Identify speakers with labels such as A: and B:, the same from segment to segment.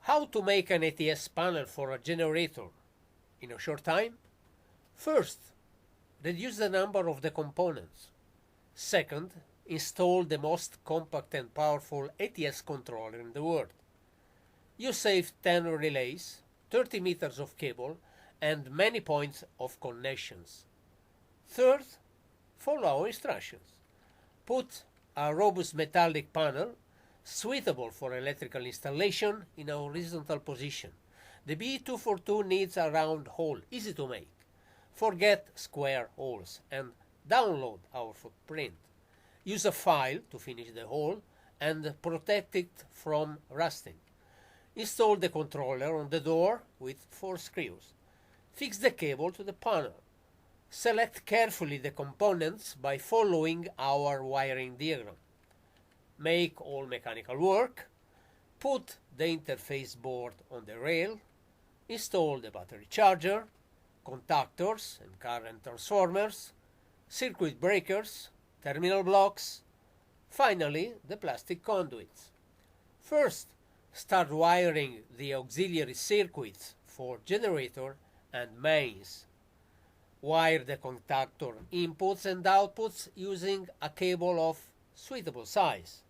A: How to make an ATS panel for a generator in a short time? First, reduce the number of the components. Second, install the most compact and powerful ATS controller in the world. You save 10 relays, 30 meters of cable, and many points of connections. Third, follow our instructions. Put a robust metallic panel suitable for electrical installation in a horizontal position. The B242 needs a round hole, easy to make. Forget square holes and download our footprint. Use a file to finish the hole and protect it from rusting. Install the controller on the door with 4 screws. Fix the cable to the panel. Select carefully the components by following our wiring diagram. Make all mechanical work. Put the interface board on the rail. Install the battery charger, contactors and current transformers, circuit breakers, terminal blocks, finally the plastic conduits. First, start wiring the auxiliary circuits for generator and mains. Wire the contactor inputs and outputs using a cable of suitable size.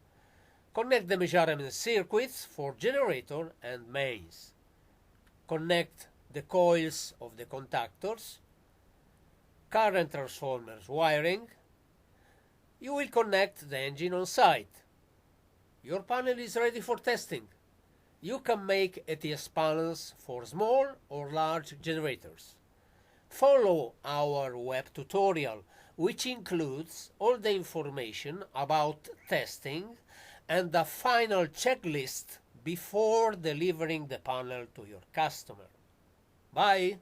A: Connect the measurement circuits for generator and mains. Connect the coils of the contactors, current transformers wiring. You will connect the engine on site. Your panel is ready for testing. You can make ATS panels for small or large generators. Follow our web tutorial, which includes all the information about testing and a final checklist before delivering the panel to your customer. Bye!